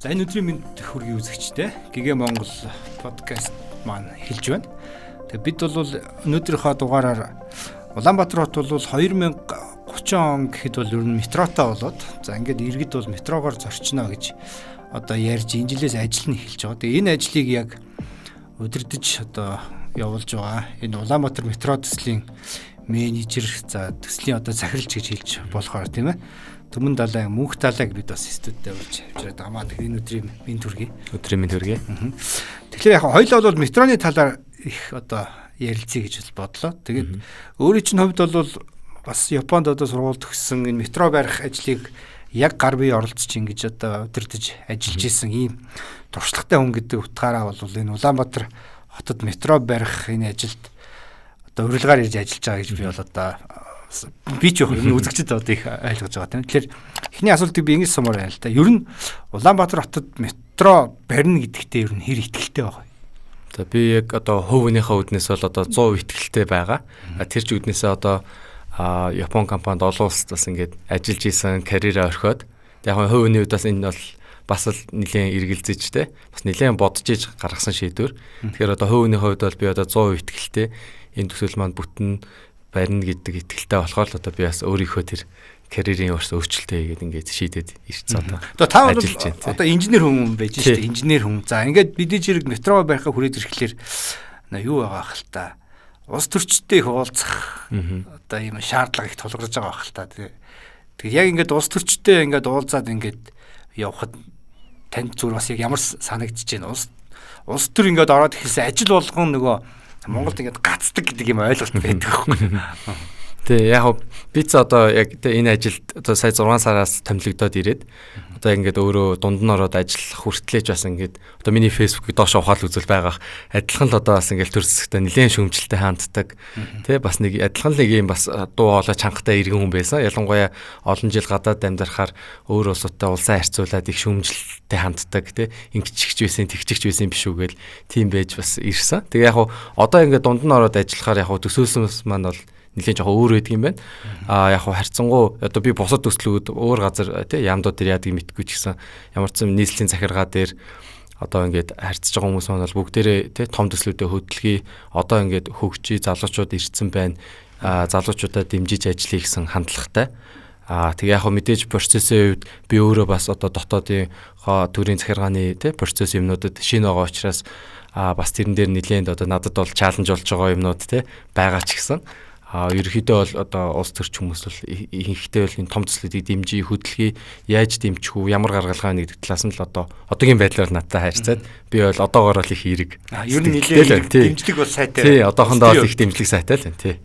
За энэ өдрийн мэнд хүргэе үзэгчтэй. Гэгээ Монгол подкаст маань эхэлж байна. Тэгээ бид бол өнөөдрийнхөө дугаараар Улаанбаатар хот бол 2030 он гэхэд бол ер нь метротой болоод за ингээд иргэд бол метрогоор зорчно гэж одоо ярьж энэ жилээс ажил нь эхэлж байгаа. Тэгээ энэ ажлыг яг удирдах одоо явуулж байгаа. Энэ Улаанбаатар метро төслийн менежер за төслийн одоо захирлч гэж хэлж болохоор тийм ээ. Түмэн далай мөнх талайг бид бас студид явуулж авчираад байгаа. Тэгэхээр энэ өдрийн минь төргий. Өдрийн минь төргий. Тэгэхээр яг хоёлоо бол метроны талаар их одоо ярилцъя гэж бодлоо. Тэгээд өөрийн чинь хувьд бол бас Японд одоо сургууль төгссөн энэ метро барих ажлыг яг гар бие оролцож ингэж одоо удирдах ажиллаж исэн ийм туршлагатай хүн гэдэг утгаараа бол энэ Улаанбаатар хотод метро барих энэ ажилд одоо урилгаар ирж ажиллаж байгаа гэж би бол одоо би ч энэ үзэгчд одоо их ойлгож байгаа тийм. Тэгэхээр эхний асуултыг би ингэж сумаар байна л да. Ер нь Улаанбаатар хотод метро барина гэдэгтээ ер нь хэр итгэлтэй байгаа юм? За би яг одоо хувийнхаа үднээс бол одоо 100% итгэлтэй байгаа. Тэр ч үднээсээ одоо Япон компанид олон улсад бас ингээд ажиллаж исэн карьераа орхиод яг хувийн хувьд бас энэ бол бас л нэлээд эргэлзэж те бас нэлээд бодож иж гаргасан шийдвэр. Тэгэхээр одоо хувийн хувьд бол би одоо 100% итгэлтэй энэ төсөл маань бүтэн барина гэдэг итгэлтэй болохоор л одоо би бас өөрийнхөө тэр карьерийн өөрчлөлтөө хийгээд ингээд шийдээд ирсэн одоо. Та одоо инженер хүн байж шүү дээ. Инженер хүн. За ингээд бидний зэрэг метро барихаа хүрээд ирэхлээр юу байгаа хэл та. Улс төрчтэй их уулзах одоо ийм шаардлага их тулгарч байгаа хэл та. Тэгээ яг ингээд улс төрчтэй ингээд уулзаад ингээд явхад танд зүгээр бас яг ямар санагдчихэж байна. Улс төр ингээд ороод ихсэн ажил болгон нөгөө Монголд ингээд гацдаг гэдэг юм ойлголт байдаг байхгүй. Тэг яг би ч одоо яг энэ ажилд одоо сая 6 сараас томилогдоод ирээд одоо ингээд өөрөө дунд нь ороод ажиллах хүртлээч бас ингээд одоо миний фэйсбүүкийг доош ухаал үзэл байгаа. Адилхан л одоо бас ингээд төрсөстэй нэлээд шүмжлэлтэй ханддаг. Тэ бас нэг адилхан л нэг юм бас дуу хоолой чангатай иргэн хүн байсан. Ялангуяа олон жил гадаад амьдрахаар өөр улсуудтай улсаа харьцуулаад их шүмжлэлтэй ханддаг. Тэ ингэчихч байсан, тэгчихч байсан биш үү гээл тийм байж бас ирсэн. Тэгээ яг одоо ингээд дунд нь ороод ажиллахаар яг төсөөлсөнс маань бол нэлээд жоохон өөр байдаг юм байна. Яг харьцангуй одоо би бусад төслүүд өөр газар тий яамдууд дээр яадгийг мэдгүй ч гэсэн ямар ч юм нийслэлийн захиргаа дээр одоо ингээд харьцаж байгаа хүмүүс маань бол бүгдээрээ тий том төслүүдэд хөдөлгөе. Одоо ингээд хөгжиж залуучууд ирсэн байна. Залуучуудаа дэмжиж ажиллая гэсэн хандлагатай. Тэгээ яг мэдээж процессын үед би өөрөө бас одоо дотоодын төрийн захиргааны тий процесс юмнуудад шинэ байгаа учраас бас тэрэн дээр нэлээд одоо надад бол чаленж болж байгаа юмнууд тий байгаа ч гэсэн ерөнхийдөө бол одоо улс төрч хүмүүс бол ихэнхдээ бол энэ том төслүүдийг дэмжиж хөдөлгөе яаж дэмжих үү ямар гаргалгаа нэг талаас нь л одоо одоогийн байдлаар надтай харьцаад би бол одоогоор л их эерэг. Ер нь нэлээд дэмжлэг бол сайтай. Тий одоохондоо бол их дэмжлэг сайтай л байна тий.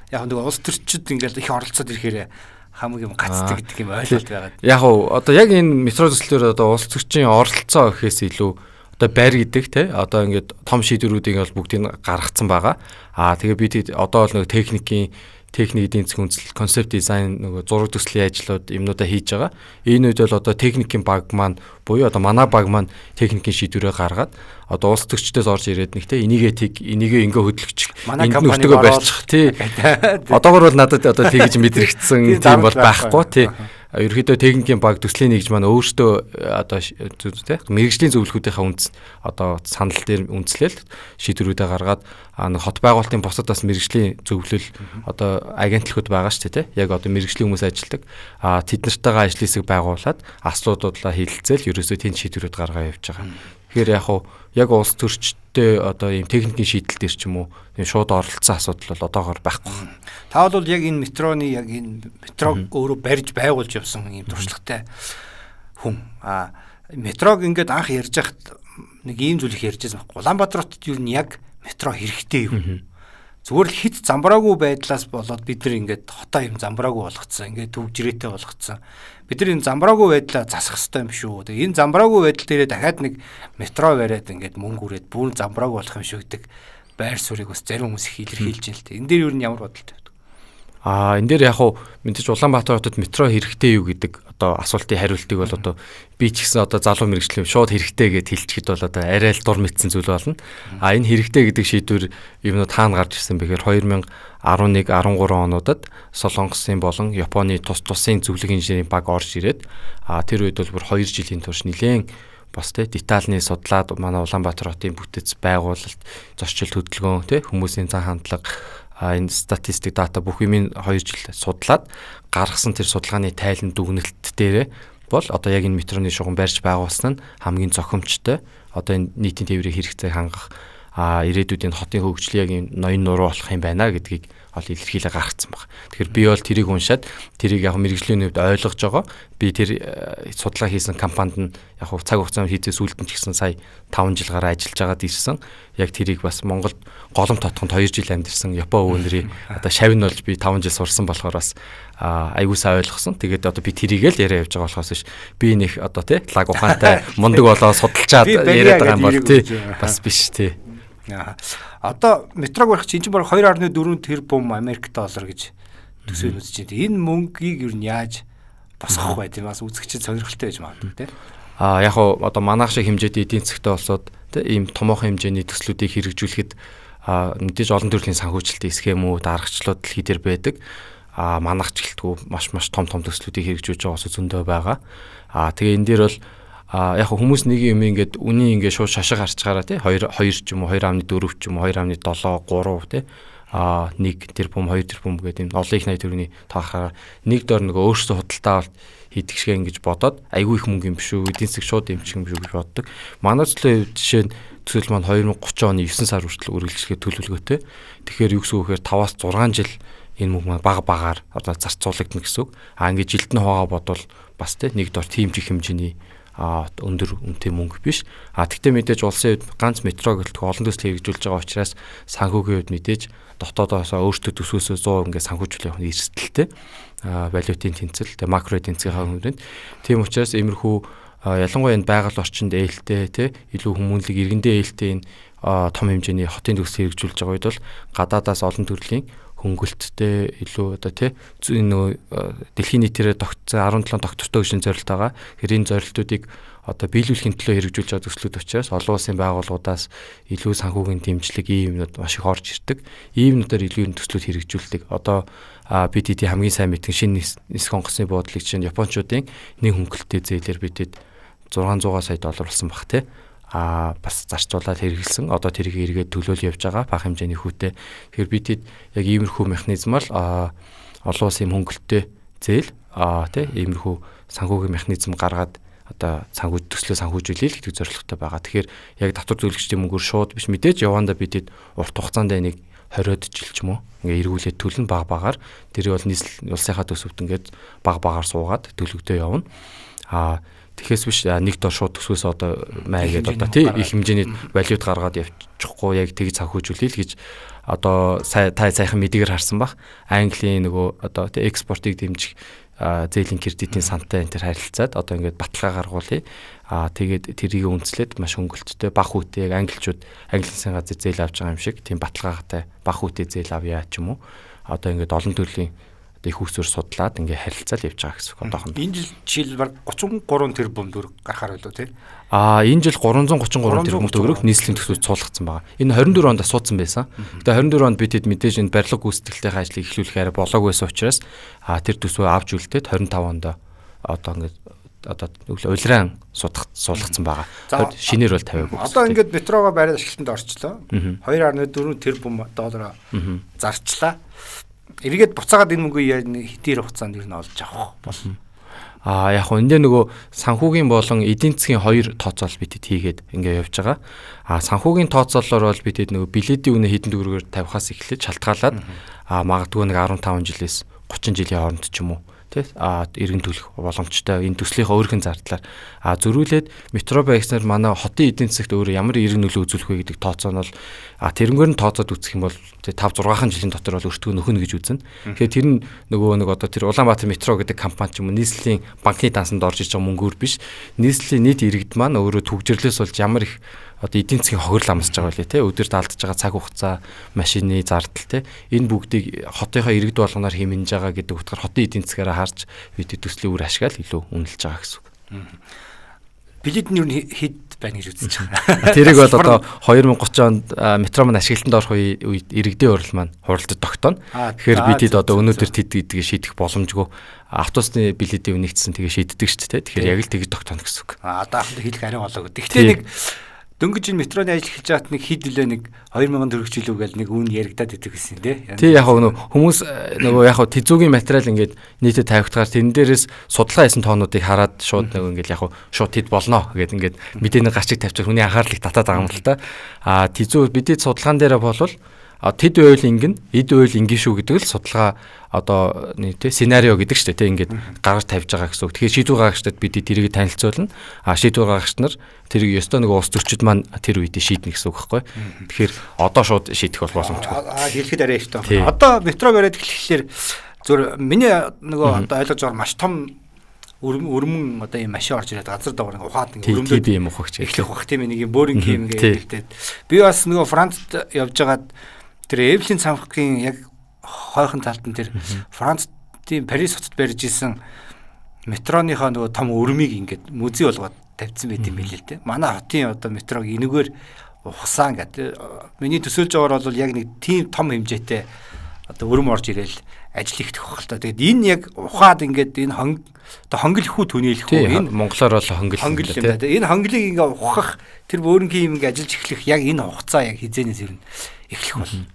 Яг нэг улс төрчид ингээл их оролцоод ирэхээр хамаг юм гацдаг гэдэг юм ойлголт байгаа. Яг одоо яг энэ метро төслөөр одоо улс төрчийн оролцоо гэхээс илүү одоо байр гэдэг те одоо ингээд том шийдвэрүүдийг бол бүгдийг гаргацсан байгаа. Тэгээ бид одоо бол нэг техник эдийн засгийн үндэслэл концепт дизайн нөгөө зураг төслийн ажлууд юмнуудаа хийж байгаа. Энэ үед бол одоо техникийн баг маань буюу одоо манай баг маань техникийн шийдвэрээ гаргаад одоо улс төрчдөөс орж ирээд нэг те энийгээ ингээ хөдөлгөчих энэ нөхдөгөө барьчих тий. Одоогор бол надад одоо тэгж мэдрэгдсэн тийм бол байхгүй тий. Ерөнхийдөө техникийн баг төслийн нэгж маань өөртөө одоо тий мэрэгжлийн зөвлөхүүдийнхээ үндэс одоо санал дээр үндэслэл шийдвэрүүдээ гаргаад нэг хот байгуулалтын бусад бас мэрэгжлийн зөвлөл одоо агентлагууд байгаа шүү дээ тий яг одоо мэрэгжлийн хүмүүс ажилладаг тэд нартайгаа ажлын хэсэг байгуулад асуудлуудлаа хэлэлцээл ерөөсөө тэнд шийдвэрүүд гаргаа явж байгаа. Тэгэхээр яг улс төрчтэй одоо ийм техникийн шийдэл дээр ч юм уу тийм шууд оролцсон асуудал бол одоогоор байхгүй. Та бол яг энэ метроны яг энэ метрог өөрөө барьж байгуулж явсан ийм туршлагатай хүн. Метрог ингээд анх ярьж байхад нэг ийм зүйл их ярьжсэн байхгүй. Улаанбаатар хотод юу нь яг метро хэрэгтэй юу? Зүгээр л хит замбраагүй байдлаас болоод бид нар ингээд хотоо юм замбраагүй болгоцсон. Ингээд төв жирээтэй болгоцсон. Бид нар энэ замбраагүй байдлаа засах хэрэгтэй юм шүү. Тэгээ энэ замбраагүй байдал дээрээ дахиад нэг метро бариад ингээд мөнгө үрээд бүр замбраагүй болох юм шүү гэдэг байр суурийг бас зарим хүмүүс их илэрхийлж байна л дээ. Энэ дээр юу ямар бодолтой байдаг? Энэ дээр яг мэдээж Улаанбаатар хотод метро хэрэгтэй юу гэдэг одоо асуултын хариултыг бол одоо би ч гэсэн одоо залуу мэрэгчлээ шууд хэрэгтэй гэд хэлчихэд бол одоо арай л дур мэдсэн зүйл болно. Энэ хэрэгтэй гэдэг шийдвэр юмнууд хаана гарч ирсэн бэхээр 2011 13 онуудад Солонгосын болон Японы тусын зөвлөх инженерийн баг орж ирээд тэр үед бол бүр 2 жилийн турш нэлээд бас тий детальны судлаад манай Улаанбаатар хотын бүтэц байгуулалт, зорчилт хөдөлгөөн тий хүмүүсийн зан хандлага энэ статистик дата бүх юмыг 2 жил судлаад гаргасан тэр судалгааны тайлан дүгнэлт дээрээ бол одоо яг энэ метроны шугам барьж байгуулсан нь хамгийн зохимжтой одоо энэ нийтийн тээврийн хэрэгцээг хангах ирээдүйдийн хотын хөгжил яг энэ ноён нуруу болох юм байна гэдгийг ол илэрхийлээ гаргацсан баг. Тэгэхээр би бол тэрийг уншаад тэрийг яг мэрэгжлийн хувьд ойлгож байгаа. Би тэр судалгаа хийсэн компанид нь яг цаг хугацаанд хийзээ сүүлд нь ч гэсэн сая 5 жил гараа ажиллаж байгаад ирсэн. Яг тэрийг бас Монголд голом тотхонд 2 жил амьдэрсэн Япон өвнөрийн одоо шавь нь болж би 5 жил сурсан болохоор бас аягуулсаа ойлгосон. Тэгээд одоо би тэрийг л яриа явж байгаа болохоос биш. Би нэг одоо тий лаг ухаантай мундаг болоо судалчаад яриад байгаа юм бол тий бас биш тий. Одоо метрог барих чинь баг 2.4 тэрбум Америк доллар гэж төсөөл үзэж байна. Энэ мөнгийг юу яаж босгох вэ? Тийм бас үзэгчид сонирхолтой байж магадгүй тий. Яг одоо манайх шиг хэмжээтэй эдийн засгтай болсод ийм томоохон хэмжээний төслүүдийг хэрэгжүүлэхэд мэдээж олон төрлийн санхүүжилтийн схемүүд, аргачлалууд дэлхий дээр байдаг. Манайх ч гэлтгүй маш том төслүүдийг хэрэгжүүлж байгаа зөндөө байгаа. Тэгээ энэ дээр бол яг хүмүүс нэг юм ингээд үний ингээд шууд шашиг харж гараа тий 2 ч юм уу 2.4 ч юм уу 2.7 3 тий 1 тэрбум 2 тэрбум гэдэг юм олон их 80 төгрөгийн таахаар нэг дор нөгөө өөрсдөө худалдаа хийдэг шиг ингэж бодоод айгүй их мөнгө юм биш үү эдийн засаг шууд эмчих юм биш үү гэж боддог. Манай зөвлөлийн жишээ нь төсөл маань 2030 оны 9 сар хүртэл үргэлжлэхэд төлөвлөгөөтэй. Тэгэхээр юу гэсэн үг гэхээр 5-аас 6 жил энэ мөнгө маань багаар одоо зарцуулагдана гэсэн үг. Ингээд жилд нь хоогаа бодвол бас тий нэг дор тийм чих хэмжээний өндөр үнэтэй мөнгө биш. Тэгтээ мэдээж улсын хувьд ганц метро гэлтгүй олон төсөл хэрэгжүүлж байгаа учраас санхүүгийн хувьд мэдээж дотоодоос өөртөө төсвөөсөө 100 ингээд санхүүжүүлэх нь эрсдэлтэй. Валютын тэнцэл, тэгээ макро эдийн засгийн хувьд. Тийм учраас иймэрхүү ялангуяа энэ байгаль орчинд ээлтэй тий илүү хүмүүнлэг иргэндээ ээлтэй энэ том хэмжээний хотын төсөл хэрэгжүүлж байгаа үед бол гадаадаас олон төрлийн хөнгөлттэй илүү одоо тий нөгөө дэлхийн нийтээрээ тогтсон 17 доктортой хөгжлийн зорилт байгаа. Тэгэхээр энэ зорилтуудыг одоо биелүүлэхийн төлөө хэрэгжүүлж байгаа төслүүд учраас олон улсын байгууллагуудаас илүү санхүүгийн дэмжлэг ийм юмнууд маш их орж ирдэг. Ийм юмнуудаар илүү төслүүд хэрэгжүүлдэг. Одоо BDT хамгийн сайн мэдгэн шинэ нисэх онгоцны буудлыг чинь Япончуудын нэг хөнгөлттэй зээлээр бидэд 600 сая доллар болсон баг тий. Бас зарцуулаад хэрэгэлсэн. Одоо тэрийг эргээд төлөөл явж байгаа бага хэмжээний хүүтэй. Тэгэхээр бид яг иймэрхүү механизмаар олон улсын хөнгөлттэй зээл тий иймэрхүү санхүүгийн механизм гаргаад одоо төслөө санхүүжүүлэх гэдэг зорилготой байгаа. Тэгэхээр яг татвар төлөгчдийн мөнгөөр шууд биш мэдээж явандаа бид урт хугацаанд нэг 20-од жил ч юм уу ингээ эргүүлээд төлнө багаар тэр бол улсынхаа төсөвт ингээд багаар суугаад төлөгдөө явна. Тэгэхээс биш нэг дор шууд төсвөөс одоо маягээд одоо тий их хэмжээний валют гаргаад явчихгүй яг тгий санхүүжүүлээл гэж одоо та сайхан мэдээгээр харсан бах. Английн нөгөө одоо тий экспортыг дэмжих зээлийн кредитийн сантай энэ төр харилцаад одоо ингээд баталгаа гаргуулъя. Тэгээд тэрийг үндэслээд маш хөнгөлттэй бага хүүтэй яг англичууд англи хэлний газар зээл авч байгаа юм шиг тийм баталгаатай бага хүүтэй зээл авъя ч юм уу. Одоо ингээд олон төрлийн их усүр судлаад ингээ харилцаал явж байгаа гэсэн үг одоохон. Энэ жил баг 33 тэрбум төгрөг гарахаар байлоо тий. Энэ жил 333 тэрбум төгрөг нийслэлийн төсвөд суулгацсан байгаа. Энэ 24 онд асуусан байсан. Тэгээ 24 онд бид хэд мэдээж энэ барилга гүйцэтгэлтэй ажлыг эхлүүлэх арай болоог байсан учраас тэр төсвөө авч үлдээд 25 онд одоо ингээд одоо улиран суулгацсан байгаа. Шинээр бол тавиагүй. Одоо ингээд метрогоо бариад ашиглалтанд орчлоо. 2.4 тэрбум доллар зарчлаа. Эргээд буцаагаад энэ мөнгөө хэдийн хугацаанд ер нь олж авах болно. Яг хөө эндээ нөгөө санхүүгийн болон эдийн засгийн хоёр тооцоол бидэд хийгээд ингээ явж байгаа. Санхүүгийн тооцоолоор бол бидэд нөгөө билетийн үнэ хэдэн төгрөгөөр тавихаас эхлэж шалтгаалаад магадгүй нэг 15 жилээс 30 жилийн хооронд ч юм уу тий иргэн төлөх боломжтой энэ төслийнхөө өөрхөн зардлаар зөрүүлээд метро байгснаар манай хотын эдийн засагт өөр ямар иргэн нөлөө үзүүлэх вэ гэдэг тооцоо нь бол тэрнгээр нь тооцоод үзэх юм бол 5-6 жилийн дотор бол өртгөө нөхөнө гэж үзнэ. Тэгэхээр тэр нь нөгөө нэг одоо тэр Улаанбаатар метро гэдэг компани ч юм уу нийслэлийн банкны дансанд орж иж байгаа мөнгөөр биш нийслэлийн нийт иргэд маань өөрөө төгжрлээс болж ямар их одоо эдийн засгийн хохирол амсаж байгаа үлээ те өдөрт алдаж байгаа цаг хугацаа машины зардал те энэ бүгдийг хотынхоо иргэд болгоноор хэмнэж байгаа гэдэг утгаар хотын эдийн засгаараа харж бид төслийн үр ашгаал илүү үнэлж байгаа гэсэн үг. билет нь юу хэд байна гэж үзэж байгаа. Тэрийг бол одоо 2030 онд метро маань ашиглалтанд орох үед иргэдийн урал маань хуралдаж тогтооно. Тэгэхээр бидэд одоо өнөөдөр тэд гэдгийг шийдэх боломжгүй. Автобусны билетийн үнэгдсэн тэгээ шийддэг шүү дээ. Тэгэхээр яг л тэгж тогтооно гэсэн үг. Одоо ахын хэлэх арай болоо. Гэхдээ нэг дөнгөж энэ метроны ажил эхэлж байгаад нэг хэд үлээ нэг 2000 төгрөг жилүү гэл нэг үн яригадаад идэг гэсэн тий. Тий яг хүмүүс нөгөө яг тэзүүгийн материал ингээд нийтэд тавигдахаар тэрэн дээрээс судалгаа хийсэн тоонуудыг хараад шууд нөгөө ингээд яг шууд тэд болно гэдэг ингээд мэдээний гачиг тавьчих хүний анхаарлыг татаад байгаа юм л та. Тэзүү бидний судалгаан дээрээ болвол тэд үйл ингэн эд үйл ингэ шүү гэдэг л судалгаа одоо нэг тий сценарио гэдэг шүү дээ тий ингээд гаргаж тавьж байгаа гэсэн үг. Тэгэхээр шийдвэр гаргагчдад бид тэрийг танилцуулна. Шийдвэр гаргагч нар тэрийг ёстой нэг улс төрчид маань тэр үед шийднэ гэсэн үг байхгүй. Тэгэхээр одоо шууд шийдэх бол боломжгүй. Хэлэхэд арай их тоо. Одоо метро бариад эхлэхээр зөв миний нөгөө одоо ойлгож байгаа маш том өрмөн одоо ийм машин орж ирээд газар давар ухаад ингээ өрөмлөд юм ухагч эхлэх бах тийм нэг юм бөөринг юм ингээ хэлээд би бас нөгөө Францд явж байгаад тэр Эвлийн цамхгийн яг хойхон талд нь тэр Францын Парис хотод барьж исэн метроныхоо нөгөө том өрмийг ингээд музей болгоод тавьсан байт юм билээ л дээ. Манай хотын одоо метрог энэгээр ухсан гэдэг. Миний төсөөлж байгаагаар бол яг нэг тийм том хэмжээтэй одоо өрөм орж ирээл ажил ихтэх бах л та. Тэгээд энэ яг ухаад ингээд энэ одоо хонгилхүү түнэлэхгүй энэ монголоор бол хонгил юм да. Энэ хонглыг ингээ ухах тэр бөөрнгийн юм ингээ ажиллаж эхлэх яг энэ хугацаа яг хизээнээс ер нь эхлэх болно.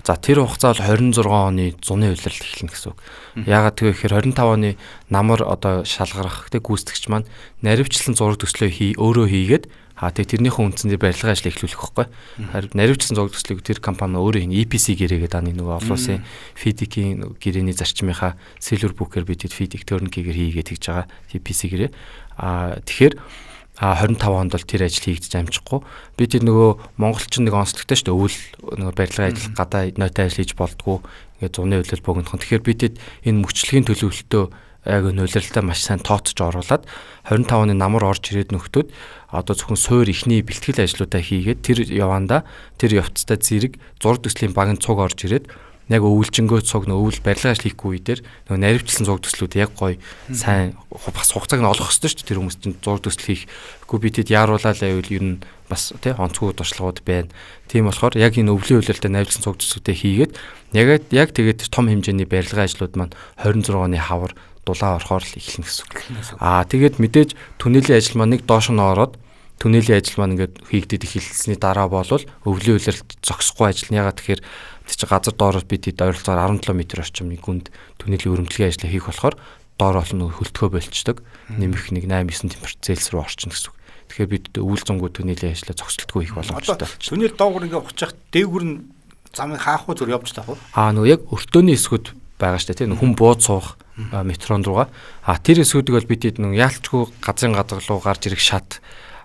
За тэр хугацаа бол 26 оны зуны улирал эхэлнэ гэсэн үг. Яагаад гэвэл 25 оны намар одоо шалгарах тэг гүйцэтгэгч маань наривчлан зураг төслөө өөрөө хийгээд тэг тэрнийхээ үндсэндээ барилгын ажил эхлүүлэх байхгүй. Харин наривчлан зураг төслийг тэр компани өөрөө хийнэ. EPC гэрээгээд аны нөгөө олон улсын FIDIC-ийн гэрээний зарчмынхаа Silver Book-ээр бидэд FIDIC turnkey-гээр хийгээд тэгж байгаа EPC гэрээ. Тэгэхээр 25 онд бол тэр ажил хийгдэж амжихгүй. Би тэр нөгөө монголчин нэг онцлогтой шүү дээ. Өвөл нөгөө барилгын ажил гадаа ноётой ажил хийж болдгоо. Ингээд зуны үйлдэл богинохон. Тэгэхээр бидэд энэ мөчлөгийн төлөвлөлтөө яг энэ улиралтай маш сайн тооцож оруулаад 25 оны намар орж ирээд нөхдөөд одоо зөвхөн суур ихний бэлтгэл ажлуудаа хийгээд тэр яванда тэр явцтай зэрэг зураг төслийн багийн цуг орж ирээд яг өвлжингөө цуг өвл барилгын ажил хийхгүй үедэр нөгөө наривчлсан зураг төслүүд яг гоё сайн бас хугацааг нь олох хэрэгтэй шүү дээ. Тэр хүмүүс чинь зураг төсөл хийхгүй бидэд яаруулаад байвал ер нь бас тий онцгой туршлагууд байна. Тийм болохоор яг энэ өвлийн үйлрэлтэй наривчлсан зураг төслүүдээ хийгээд яг тэгээд том хэмжээний барилгын ажлууд маань 26 оны хавар дулаан орохоор л эхэлнэ гэсэн үг. Тэгээд мэдээж түнэлийн ажил маань нэг доош нь ороод түнэлийн ажил маань ингээд хийгдэж эхэлсэний дараа болвол өвлийн үйлрэлт зогсохгүй ажил нь ягаад тэгэхээр тэр чинь газар доороос бид ойролцоогоор 10 км орчмын гүнд түнэлийн өрөмдлөгийн ажлыг хийх болохоор доор олон хөлтгөө болчдөг. Нэмэх нэг 8-9 температур Цельс руу орчихно гэсэн үг. Тэгэхээр бид өвөл зөнгөө түнэлийн ажлаа зогсолтгүй хийх боломжтой болчих. Түнэл доогуур ингээд ухчих дээгүр нь замын хаахгүй зүр явж таах уу? Нөгөө яг өртөөний хэсгүүд байгаа шүү дээ тийм хүн бууд суух метрон руугаа. Тэр хэсгүүдийг бол бид нэг яалтчгүй газрын гадарлуу гарч ирэх шат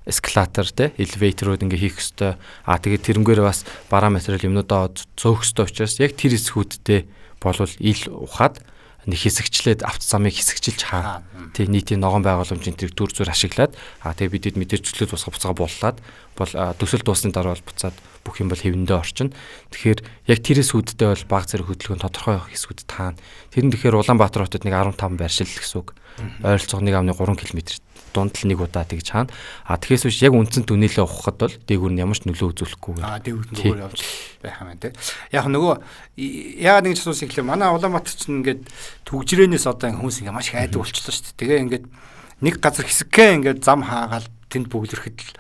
эскалатор те элеваторууд ингээ хийх ёстой. Тэгээд тэрнгээр бас бараа материал юмнуудаа зөөх ёстой учраас яг тэр хэсгүүдтэй болвол ил ухаад нэг хэсэгчлээд авто замыг хэсэгчилж хаа. Тэг нийтийн ногоон байгууламжийн тэрэг дүр зур ашиглаад тэг бидэд мэдээж төслөө тусгай буцаага буллаад бол төсөл дуусны дараа бол буцаад бүх юм бол хэвэндээ орчин. Тэгэхээр яг тэр хэсгүүдтэй бол баг зэрэг хөдөлгөөн тодорхой хэсгүүд таана. Тэр нь тэгэхээр Улаанбаатар хотод нэг 15 байршил гэсэн үг. Ойролцоого 1.3 км дунд л нэг удаа тэгж хаана. Тэгэхээс биш яг үндсэн түнэлээ ухахад бол дээгүүр нь ямар ч нөлөө үзүүлэхгүй. Дээгүүр нь зүгээр явж байх юм байна те. Яг нөгөө яагаад нэг асуусан ихлэ манай Улаанбаатар ч ингээд түгжрээнээс одоо хүмүүс ингээ маш их айдаг болчихлоо шүү дээ. Тэгээ ингээд нэг газар хэсэгкээ ингээд зам хаагаал тэнд бүглэрэхэд л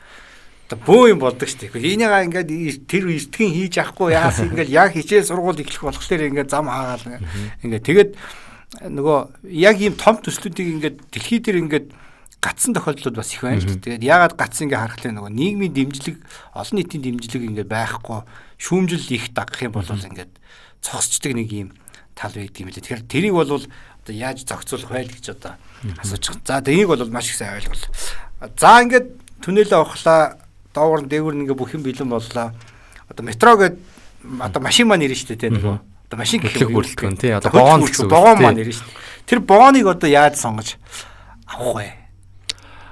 одоо бөө юм болдог шүү дээ. Энийгээ ингээд тэр эртгийн хийж авахгүй яасан ингээд яг хичээл сургууль эхлэх болохоор ингээд зам хаагаал ингээд тэгээд нөгөө яг ийм том төслүүдийг ингээд дэлхий дээр ингээд гацсан тохиолдлууд бас их байна шүү дээ. Тэгээд яагаад гацсан ингээ харахлаа нөгөө нийгмийн дэмжлэг, олон нийтийн дэмжлэг ингээ байхгүй, шүүмжил их дагах юм бол ингээд цогсчдаг нэг юм тал байдаг юм лээ. Тэгэхээр тэрийг бол одоо яаж зохицуулах вэ гэж одоо асууж байгаа. За энийг бол маш их сайн ойлголоо. За ингээд түнэлээ ухлаа, доогуур дээгүүр ингээ бүх юм бэлэн боллоо. Одоо метро гэдэг одоо машин маань ирнэ шүү дээ нөгөө. Одоо машин гэх юм бүрэлдэхүүн тий. Одоо богоон гэсэн үг. Богоон маань ирнэ шүү дээ. Тэр богооныг одоо яаж сонгож авах вэ?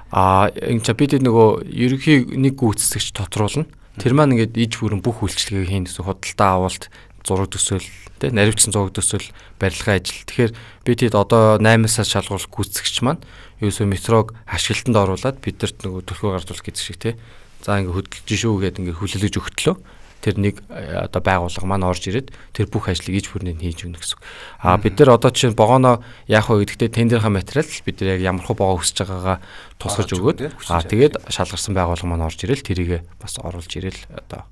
Энд бид нөгөө ерөнхий нэг гүйцэтгэгч тодруулна. Тэр маань ингээд иж бүрэн бүх үйлчлэгийг хийн гэсэн худалдаа авалт зураг төсөөл тэ наривчсан зураг төсөөл барилгын ажил. Тэгэхээр бид одоо 8-аас шалгуулах гүйцэтгэгч маань ерөөсөө метрог ашиглалтанд оруулаад бидэрт нөгөө төлхөө гардуулах гэдэг шиг тэ. За ингээ хөдөлж шүү гэдэг ингээ хүлээлгэж өгтлөө. Тэр нэг одоо байгууллага маань орж ирээд тэр бүх ажлыг иж бүрнээ хийж өгнө гэсэн. Бид нар одоо чинь богоно яах вэ гэдэгтээ тендерийн материал бид нар яг ямар хөө богоо хүсэж байгаагаа тусгаж өгөөд тэгээд шалгарсан байгууллага маань орж ирэл тэрийг бас оруулж ирэл одоо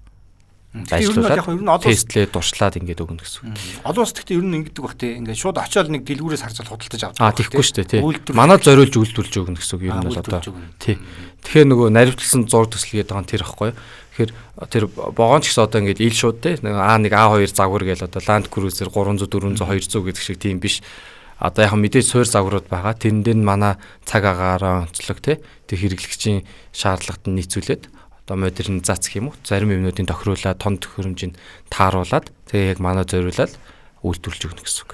ажлуулаад тестлээ дуршлаад ингээд өгнө гэсэн. Олон улс гэхдээ ер нь ингэдэг бах те ингээд шууд очиод нэг дэлгүүрээс харж худалдаж авч. Тэгэхгүй шүү дээ тий. Манай зориулж үйлдвэрлэж өгнө гэсэн үг ер нь бол одоо тий. Тэгэхээр нөгөө наривчлсан зураг төсөл гэдэг нь тэр ихгүй. Тэгэхээр тэр богоон ч гэсэн одоо ингээд ил шууд те A1 A2 загвар гээл одоо Land Cruiser 300 400 200 гэдэг шиг тийм биш. Одоо яг мэдээж суур загварууд байгаа. Тэрэн дээр манай цаг агаараа онцлог те тэр хэрэглэгчийн шаардлагад нь нийцүүлээд одоо модернизац гэх юм уу зарим юмнуудын тохируулаад тон төхөөрөмжийг тааруулаад тэгээ яг манай зориулаад үйлдвэрлэж өгнө гэсэн үг.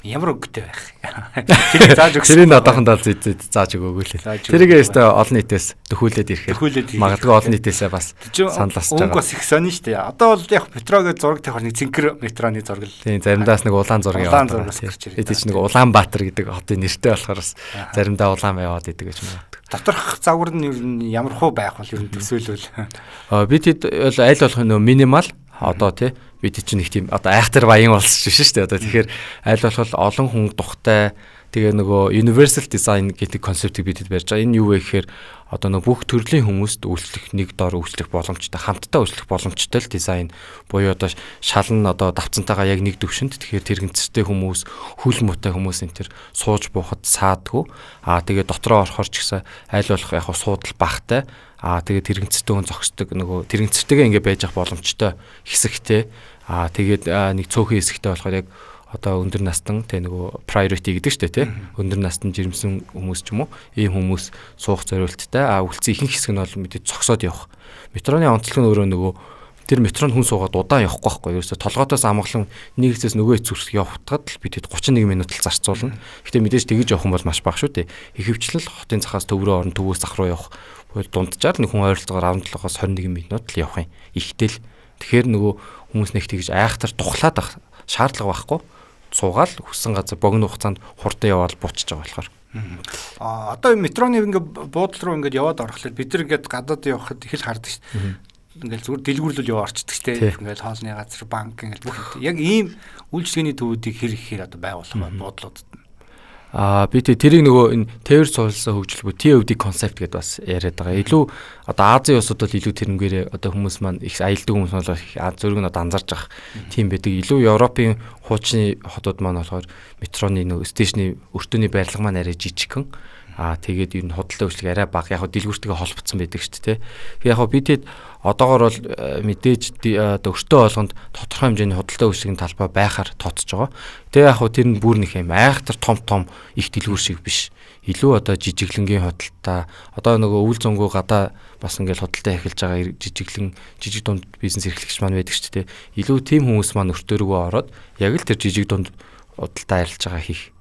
Ямар өнгөтэй байх. Тэр зааж өгсөн. Тэрийг одоохондоо зааж өгөөгүй л. Тэрийг өстой олон нийтээс төхүүлээд ирэхээр магадгүй олон нийтээсээ бас санал асч байгаа. Өнгө бас их сонин шүү дээ. Одоо бол яг метрогийн зураг тавихаар нэг цэнхэр метроны зураг л. Тийм заримдаас нэг улаан зураг яваад байгаа. Тэгээд чинь нэг Улаанбаатар гэдэг хотын нэртэй болохоор бас заримдаа улаан яваад идэг гэж магадгүй. Доторх загвар нь ер нь ямар хөө байх бол ер нь төсөөлвөл. Бид аль болох нөө минимал одоо тий бид чинь нэг тийм одоо айхтар баян болсон шүү дээ. Одоо тэгэхээр аль болох олон хүн тухтай тэгээ нөгөө universal design гэдэг концептыг бид барьж байгаа. Энэ юу вэ гэхээр одоо нөгөө бүх төрлийн хүмүүст үйлчлэх нэг дор үйлчлэх боломжтой, хамтдаа үйлчлэх боломжтой л дизайн буюу одоо шалан одоо давцантайгаа яг нэг төвшөнд тэгэхээр тэрэгцтэй хүмүүс, хөл муутай хүмүүс энэ төр сууж буухад саадгүй. Тэгээ дотроо орохоор ч гэсэн аль болох яг суудал багтай. Тэгээд тэрэгцтэй хүн зогсдог нөгөө тэрэгцтэйгээ ингэ байж ах боломжтой хэсэгтэй. Тэгээд нэг цөөхөн хэсэгтэй болохоор яг одоо өндөр настан тэ нөгөө priority гэдэг шүү дээ тий. Өндөр настан жирэмсэн хүмүүс ч юм уу ийм хүмүүс суух зориулттай. Үлцэн ихэнх хэсэг нь бол мэдээ зогсоод явах. Метроны онцлог нь өөрөө нөгөө тэр метронд хүн суугаад удаан явахгүй байхгүй. Ерөөсө толгоотоос амгалан нэг хэсгээс нөгөө хэсэг явахтад л бид 31 минут л зарцуулна. Гэтэ мэдээж тэгж явах юм бол маш бага шүү дээ. Ихэвчлэн хотын захаас төв рүү орон төвөөс зах руу явах. Дунджаар нэг хүн ойролцоогоор 17-оос 21 минут л явах юм. Ихтэл тэгэхээр нөгөө хүмүүс нэг тэгж айхтар тухлаад байх шаардлага байхгүй. Суугаал хүссэн газар богино хугацаанд хурдан яваад буучж байгаа болохоор. Одоо метроны ингээ буудлын руу ингээд яваад орохлоо бид нар ингээд гадаад явахад их л хардаг шүү дээ. Ингээл зүгээр дэлгүүрлүүл яваа орчдөг шүү дээ. Ингээл хоолны газар, банк ингээл бүх яг ийм үйлчлэгээний төвүүдийг хэр ихээр одоо байгуулах буудлуудад. Бид тэрийг нөгөө энэ тээвэр суулсан хөгжил буюу TOD концепт гэдээ бас яриад байгаа. Илүү одоо Азийн улсууд бол илүү тэрнгээрээ одоо хүмүүс маань их аялдаг хүмүүс бол зөрөг нь одоо анзаарч байгаа тийм байдаг. Илүү Европын хуучны хотууд маань болохоор метроны нөгөө стейшны өртөөний барилга маань арай жижигхэн. Тэгээд ер нь худалдаа үйлчлэг арай бага. Яг дэлгүүртэйгээ холбогдсон байдаг шүү дээ. Яг бид одоогоор бол мэдээж өртөө болгонд тодорхой хэмжээний худалдаа үйлчлэгийн талбай байхаар тооцож байгаа. Тэгээ яг тэр нь бүр нэг юм айхтар том их дэлгүүр шиг биш. Илүү одоо жижиглэнгийн худалдаа одоо нөгөө үйл зөнгөө гадаа бас ингээл худалдаа эхэлж байгаа жижиг дунд бизнес эрхлэгч маань байдаг шүү дээ. Илүү тийм хүмүүс маань өртөөргөө ороод яг л тэр жижиг дунд худалдаа арилж байгаа хийх.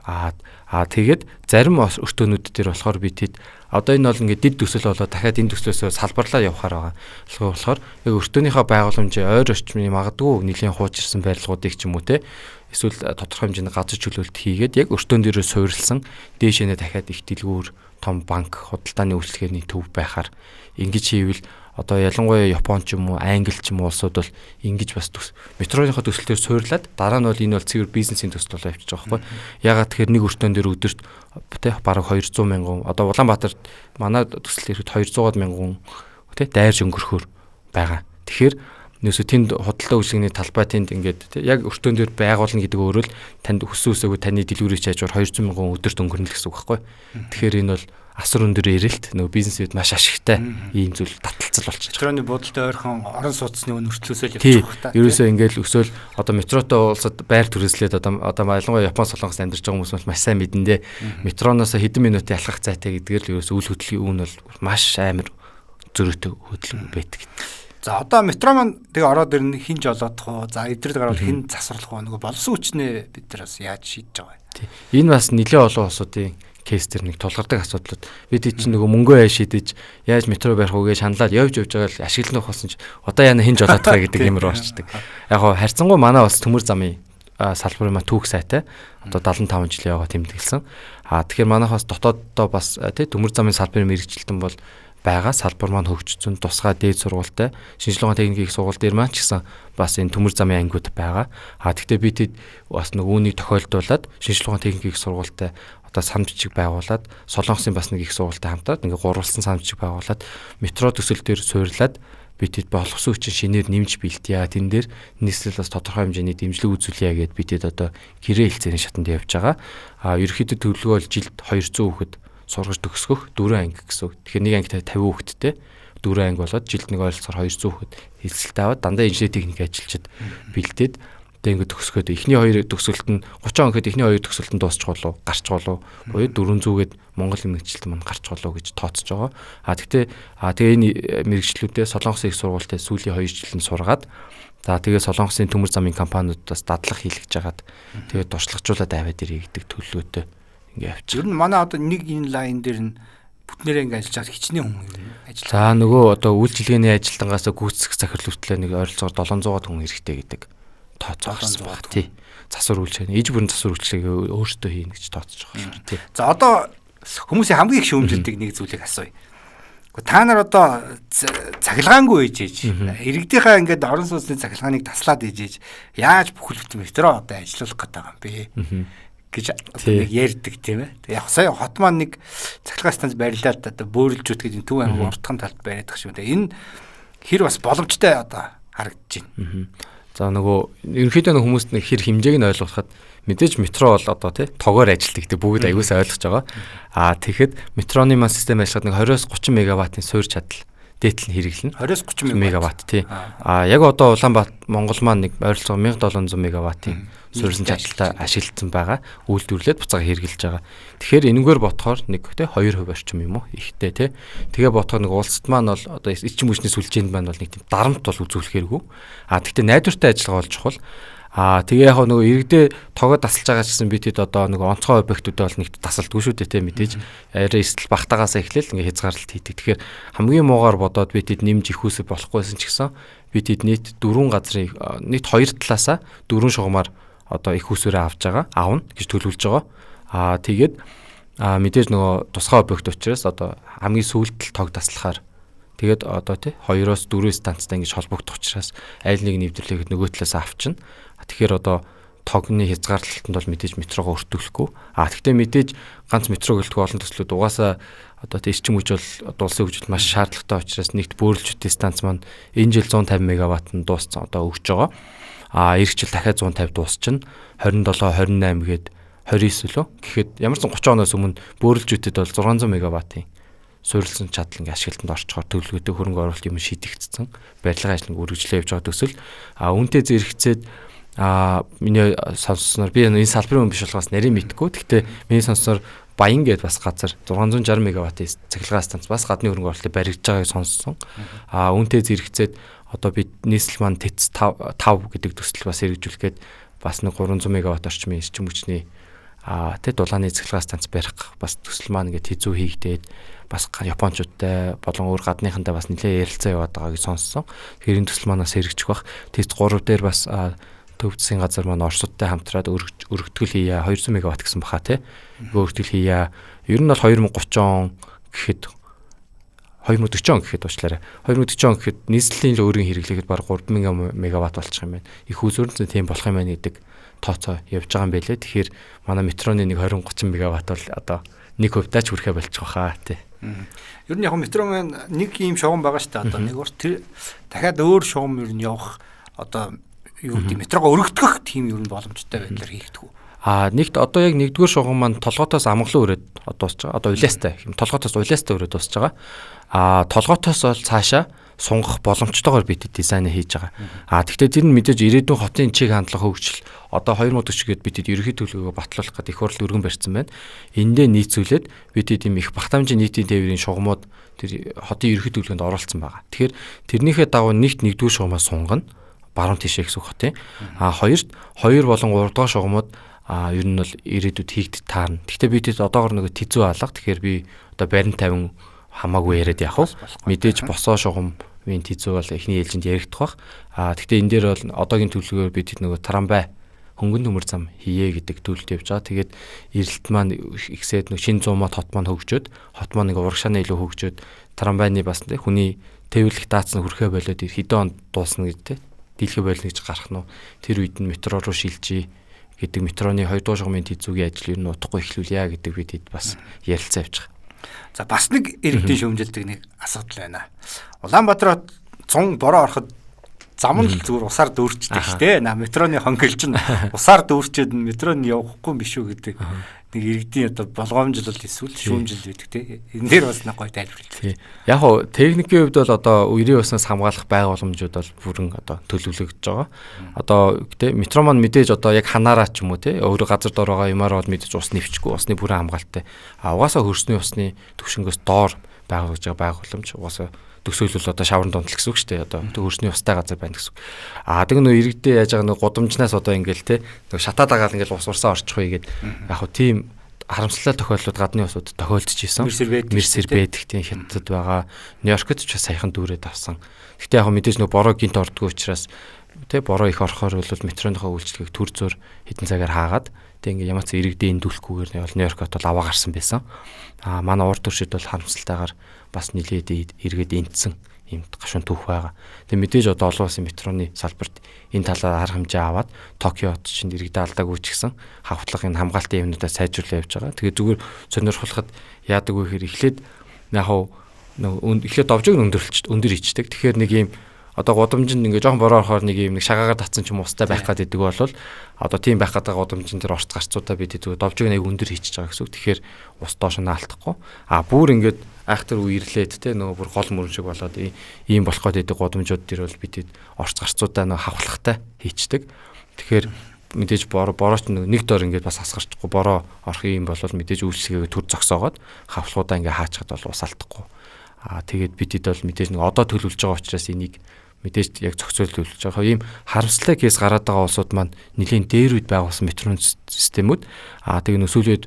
Тэгээд зарим өртөөнүүд дээр болохоор бид хэд одоо энэ бол ингээд дид төсөл болоод дахиад энэ төслөөсөө салбарлаа явахаар байгаа. Тэгэхээр яг өртөөнийхөө байгууламжийн ойр орчмын магадгүй нэлийн хуучирсан барилгуудыг ч юм уу те эсвэл тодорхой хэмжээний газар чөлөөлт хийгээд яг өртөөн дээрээ суурилсан дээшэнэ дахиад их дэлгүүр том банк худалдааны үйлчлэгээний төв байхаар ингэж хийвэл одоо ялангуяа Япон ч юм уу, Англи ч юм уу улсууд бол ингэж бас метроныхоо төсөлтөөр суурлаад дараа нь бол энэ бол цэвэр бизнесийн төсөл болоо явчих жоохоо байхгүй. Ягаад тэгэхээр нэг өртөөн дээр өдөрт тэ бараг 200 мянган одоо Улаанбаатарт манай төсөл ихэд 200 мянган тэ дайрж өнгөрөхөр байгаа. Тэгэхээр нөөсө тэнд худалдаа үйлчлэгний талбай тэнд ингээд яг өртөөн дээр байгуулна гэдэг өөрөө л танд өсөөсөөгөө таны дэлгүүрийг чайжуур 200 мянган өдөрт өнгөрнө л гэсэн үг байхгүй. Тэгэхээр энэ бол асар өндөр ирэлт нөгөө бизнесүүд маш ашигтай ийм зүйл таталцал болчихж байгаа. Метроны буудалтай ойрхон орон сууцны нөрчлөөсөө явчих واخ та. Ерөөсөө ингээл өсөөл одоо метротой улсад байр түрээслээд одоо ялангуяа Япон солонгост амьдарч байгаа хүмүүс бол маш сайн мэдэндээ метроноос хэдэн минутын ялгах зайтай гэдгээр л ерөөсөө үйл хөдлөлийн үн бол маш амар зөрөөтэй хөдөлгөөн байдаг. За одоо метро маань тэгээ ороод ирнэ хин жолоодох уу? За эдрэл гараад хин засварлах уу? Нөгөө болсон хүчнээ бид нар бас яаж шийдэж байгаа вэ? Энэ бас нэлээд олон улсуудын кейс төр нэг тулгардаг асуудлууд. Бид чинь нөгөө мөнгөө шийдэж яаж метро барих уу гэж шаналаад явж байгаа л ашиглан ухсан ч одоо яана хинж болоод байгаа гэдэг юмруу орчдөг. Яг хоо харьцангуй манай бас төмөр замын салбарын түүх сайтай одоо 75 жилийн яваа тэмдэглэсэн. Тэгэхээр манайхаас дотооддоо бас тий төмөр замын салбарын мэрэгчлэлтэн бол байгаа салбар маань хөгжсөн тусгай дээд сургуультай шинжилгээ ухааны техникийн их сургууль дээр маань ч гэсэн бас энэ төмөр замын ангиуд байгаа. Тэгтээ би тэд бас нэг үүнийг тохиолдуулаад шинжилгээ ухааны техникийн их сургуультай одоо санамж жиг байгуулад Солонгосын бас нэг их сургуультай хамтраад ингээ гурвалсан санамж жиг байгуулад метро төсөл дээр суйрлаад би тэд боловсон хүчин шинээр нэмж бэлтъя. Тэн дээр нийслэл бас тодорхой хэмжээний дэмжлэг үзүүлье гэд би тэд одоо гэрээ хэлцээний шатанд явж байгаа. Ерөнхийдөө төлөвлөгөө бол жилд 200 хүүхэд сургаж төгсгөх 4 анги гэсэн үг. Тэгэхээр нэг ангид 50 хүүхэдтэй 4 анги болоод жилд нэг ойлцоор 200 хүүхэд хэлцэлтэй аваад дандаа инженери техник ажилчид бэлдээд ингээд төгсгөөд эхний 2 төгсгөлт нь 30 он гэхэд эхний 2 төгсгөлт нь дуусчих болов гарчих болов буюу 400-гээд Монгол мэрэгчлэлт маань гарчих болов гэж тооцож байгаа. Гэхдээ тэгээ энэ мэрэгчлүүдээ Солонгосын их сургуультай сүүлийн 2 жилийн сургаад тэгээ Солонгосын төмөр замын компаниудаас дадлага хийлгэж хагаад тэгээ туршлагажуулаад аваад ирэх гэдэг төлөвлөгөөтэй ингээ явчих. Ер нь манай одоо нэг энэ лайн дээр нь бүтнээрээ ингээ ажиллаж хичнээн хүн ажиллаж. За нөгөө одоо үйлчилгээний ажилтангаас гүйцэтгэх захирал хүртэл нэг ойролцоогоор 700 хүн хэрэгтэй гэдэг тооцоогсон баг тий. Засвар үйлчилгээ, иж бүрэн засвар үйлчилгээг өөртөө хийнэ гэж тооцож байгаа шүү тий. За одоо хүмүүсийн хамгийн их шүүмжилдэг нэг зүйлийг асууя. Та нар одоо цахилгаангүй ээжээж иргэдийнхаа ингээд орон сууцны цахилгааныг таслаад ээжээж яаж бүхэл бүтэн метро одоо ажиллуулах гэдэг юм бэ гэж нэг ярьдаг тийм ээ. Яг сая хот маань нэг цахилгаан станц барилаад одоо бөөрөлжүүд гэж Төв аймгийн уртхан талд бариад байгаа шүү дээ. Энэ хэр бас боломжтой одоо харагдаж байна. За нөгөө ерөнхийдөө хүмүүст нэг хэр хэмжээг нь ойлгоход мэдээж метро бол одоо тий тогоор ажилтдаг гэдэг бүгд аягуусаа ойлгож байгаа. Тэгэхэд метроны маань систем ажиллахад нэг 20-30 мегаваттын суурь чадал дээдл нь хэрэглэнэ. 20-30 мегаватт тий. Яг одоо Улаанбаатар Монгол маань нэг ойролцоогоор 1700 мегаваттын суурьсан чадалтай ашиглагдсан байгаа. Үйлдвэрлээд буцаага хэрэгжилж байгаа. Тэгэхээр энэгээр ботхоор нэг тий 2% орчим юм уу ихтэй тий. Тэгээ ботхоор нэг улсад маань бол одоо эцэг мөчний сүлжээнд маань бол нэг тийм дарамт бол үзүүлэх хэрэггүй. Гэхдээ найдвартай ажиллагаа болж чухал. Тэгээ яг нөгөө иргэдээ тогоо тасалж байгаа гэсэн бид хэд одоо нөгөө онцгой объектуудад бол нэгт тасалдгүй шүү дээ те мэдээж арай эсэл багтаагаас эхлээл ингээ хязгаарлалт хийдэг. Тэгэхээр хамгийн муугаар бодоод бид хэд нэмж их үсэ болохгүйсэн ч гэсэн бид хэд нийт 4 газрын нийт 2 талаасаа 4 шугамаар одоо их үсээрээ авж байгаа аавна гэж төлөвлөж байгаа. Тэгээд мэдээж нөгөө тусгай объект учраас одоо хамгийн сүүлдэл тог таслахаар тэгээд одоо тий 2-оос 4 станцтай ингэж холбогдох учраас аль нэг нэвтрлэхэд нөгөө талаас авчна. Тэгэхээр одоо тогны хязгаарлалтанд бол мэдээж метрогоо өртөглөхгүй. Гэхдээ мэдээж ганц метро гэлтгүй олон төслүүд угаасаа одоо тий эрчим хүч бол улсын хөгжилд маш шаардлагатай учраас нэгт бөөрөлжүүдийн станц маань энэ жил 150 мегаватт нь дууссан одоо өгч байгаа. Эх жил дахиад 150 дуусчихна. 27, 28 гээд 29 лөө. Гэхэд ямар ч 30 оноос өмнө бөөрөлжүүдэд бол 600 мегаваттын суурилсан чадал ингээ ашиглалтанд орчхоор төлөвлөгөөтэй хөрөнгө оруулалт юм шийдэгдсэн. Барилгын ажлыг үргэлжлүүлээ явж байгаа төсөл. Үүнтэй зэрэгцээд миний сонссноор би энэ салбарын хүн биш болохоос нарийн мэдгүй. Гэхдээ миний сонссноор Баян гээд бас газар 660 мегаваттын цахилгаан станц бас гадны хөрөнгө оруулалтыг баригдаж байгааг сонссон. Үүнтэй зэрэгцээд одоо бид нийслэл маань ТЭЦ 5 гэдэг төсөл бас хэрэгжүүлэх гээд бас нэг 300 мегаватт орчмын эрчим хүчний дулааны цахилгаан станц барих бас төсөл маань ингээд хийзүү хийгдээд бас Япончуудтай болон өөр гадныхантай бас нэлээд ярилцаа яваад байгааг сонссон. Тэгэхээр энэ төсөл манаас хэрэгжих бах. ТЭЦ 3 дээр бас төв засгийн газар маань Оросудтай хамтраад өргөтгөл хийя 200 мегаватт гэсэн баха тий. Өргөтгөл хийя. Ер нь бол 2030 он гэхэд 2040 он гэхэд уучлаарай. 2040 он гэхэд нийслэлийн өөрийн хэрэглэхэд баг 3000 мегаватт болчих юм байна. Их үзүүрнээ тийм болох юм байна гэдэг тооцоо явж байгаа юм байлээ. Тэгэхээр манай метроны нэг 20-30 мегаватт бол одоо 1% даач хүрэхэ болчих واخа тий. Ер нь яг метро маань нэг ийм шугам байгаа шүү дээ. Одоо нэг урт тэр дахиад өөр шугам ер нь явах одоо юу гэдэг метрогоо өргөдгөх тийм ер нь боломжтой байдлаар хийгдэггүй. Нэгт одоо яг нэгдүгээр шугам маань толгоотоос амгалан өрөөд дуусч байгаа. Одоо улаастай юм. Толгоотоос улаастай өрөөд дуусч байгаа. Толгоотоос бол цаашаа сунгах боломжтойгоор бид дизайн хийж байгаа. Тэгвэл тэр нь мэдээж ирээдүйн хотын чиг хандлага хөгжил одоо 2040 гээд бид ерөнхий төлөвлөгөө батлуулах гэдэг их хурл өргөн барьсан байна. Эндээ нийцүүлээд бид ийм их багтаамжийн нийтийн тээврийн шугамуд тэр хотын ерөнхий төлөвлөгөөнд оруулсан байгаа. Тэгэхээр тэрнийхээ дагуу нэгдүгээр шугамаа сунгана. Баруун тишээ гэсэн үг хотын. Хоёрт 2 болон 3 дахь шугамуд ер нь бол ирээдүйд хийгдэж таарна. Гэхдээ бид одоогор нөгөө тэзүү алга. Тэгэхээр би одоо барин 50 хамаагүй яриад явах. Мэдээж босоо шугамын тэзүү бол эхний ээлжинд яригдах бах. Гэхдээ энэ дээр бол одоогийн төлөвлөгөөр бид нөгөө трамвай хөнгөн төмөр зам хийе гэдэг төлөвлөлт явж байгаа. Тэгээд эрэлт маань ихсээд нэг шин 100 мод хот маань хөгжөөд хот маань нэг урагшааны илүү хөгжөөд трамвайны бас хүний тээвэрлэх даацны хүрхээ болоод хэдэн онд дуусна гэдэг дийлхэ болно гэж гарах нь тэр үед нь метро руу шилжиж гэдэг метроны 2 дугаар шугамын тэзүүгийн ажил ер нь утгагүй эхлүүлье гэдэг бид бас ярилцаа явж байгаа. За бас нэг иргэдийн шүүмжилдэг нэг асуудал байна. Улаанбаатар 100 бороо ороход зам нь зүгээр усаар дүүрчдэг шүү дээ. Метроны хонхилж нь усаар дүүрчээд метронд явахгүй юм биш үү гэдэг нэг иргэдийн одоо болгоомжл бол эсвэл шүүмжил байдаг те. Энэ дээр бас нэг гоё тайлбарлалт. Яг хоо техникийн хувьд бол одоо үерийн уснаас хамгаалах байгууламжууд бол бүрэн одоо төлөвлөгдөж байгаа. Одоо те метро маань мэдээж одоо яг ханаараа ч юм уу те өөрөө газар дор байгаа юмар бол мэдээж ус нэвчихгүй усны бүрэн хамгаалалттай. Угаасаа хөрсний усны түвшингээс доор байгуулж байгаа байгууламж угаасаа төсөөлөл одоо шаврын дунтал гэсэн үг шүү дээ. Одоо хөрсний устай газар байна гэсэн үг. Тэг нөө иргэдээ яаж байгаа нэг гудамжнаас одоо ингээл те нэг шатаад агаал ингээл ус урсаа орчих вэ гээд яг хөө тийм харамслалтай тохиолдлууд гадны усууд тохиолдож исэн. Мерсер байдаг тийм хятад байгаа. Нью-Йоркт ч бас саяхан дүүрээд авсан. Гэхдээ яг мэдээж нэг бороо гинт ордгоо учраас те бороо их орохоор бол метроныхоо үйлчлэгийг төр зөөр хэдэн цагаар хаагаад тэг ингээ ямац иргэдээ эндүүлэхгүйгээр бол Нью-Йоркот бол аваа гарсан байсан. Манай урд төршид бол харамсалтайгаар бас нилээд эргээд энтсэн юм гашуун түүх байгаа. Тэг мэдээж одоо олон улсын метроны салбарт энэ талаар арга хэмжээ аваад Токиод чинь иргэдээ алдаагүй ч гэсэн хавтлах энэ хамгаалтын юмнуудаа сайжруулах явж байгаа. Тэгээ зүгээр сонирхолтой яадаг вэ гэхээр эхлээд яг эхлээд довжиг өндөр хийчдэг. Тэгэхээр нэг юм одоо гудамжинд ингээ жоохон бороо орохоор нэг юм шагаагаар татсан ч юм устай байх гэдэг бол одоо тийм байх гэдэг гудамжин дээр орц гарцуудаа бид зүгээр довжиг нэг өндөр хийчихэж байгаа гэсэн үг. Тэгэхээр ус доош нь алдахгүй. Бүр ингээд айхтар үерлээд те нөгөө бүр гол мөрөн шиг болоод ийм болох гэдэг гудамжууд дээр бол бид орц гарцуудаа нөгөө хавхлахтай хийчдэг. Тэгэхээр мэдээж борооч нэг дор ингээд бас асгарчихгүй бороо орох юм бол мэдээж үйлчлэгээ төр зогсоогоод хавхлуудаа ингээ хаачхад бол ус алдахгүй. Тэгээд бидэд бол мэдээж нэг одоо төлөвлөж байгаа учраас энийг мэдээж яг зохицуул төлөвлөж байгаа. Ийм харамсалтай кейс гараад байгаа улсууд маань нэлийн дээр үед байгуулсан метроны системүүд тэгээд нөсөөлөд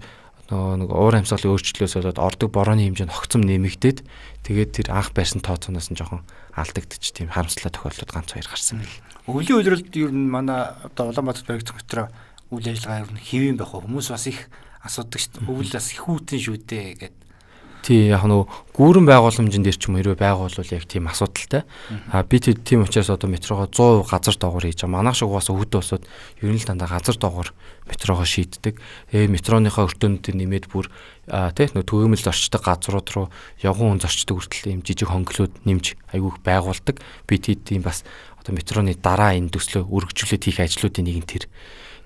нэг уур амьсгалын өөрчлөлөөс болоод ордог борооны хэмжээ нь огцом нэмэгдээд тэгээд тэр анх байрсан тооцооноос нь жоохон алдагдчих тийм харамсалтай тохиолдлууд ганц хоёр гарсан байл. Өвлийн үйлрэлд ер нь манай одоо Улаанбаатар баригдсан метро үйл ажиллагаа ер нь хэвэн байх уу? Хүмүүс бас их асуудаг шүү дээ. Өвөл бас их хүүтэн шүү дээ гэдэг. Тий яг нөгөө гүүрэн байгууламжийн дээр ч юм хэрвээ байгуулвал яг тийм асуудалтай. Би тийм учраас одоо метрогоо 100% газар доогуур хийж байгаа. Манайх шиг угаасаа хөдөө усууд ер нь л дандаа газар доогуур метрогоо шийддэг. Метроныхоо өртөөнүүдээр нэмээд бүр тий нөгөө төгөөмөл зорчдог газрууд руу явган хүн зорчдог хүртэл ийм жижиг хонглоод нэмж айгүйх байгуулдаг. Би тийм бас одоо метроны дараа энэ төслөө өргөжүүлээд хийх ажлуудын нэг нь тэр.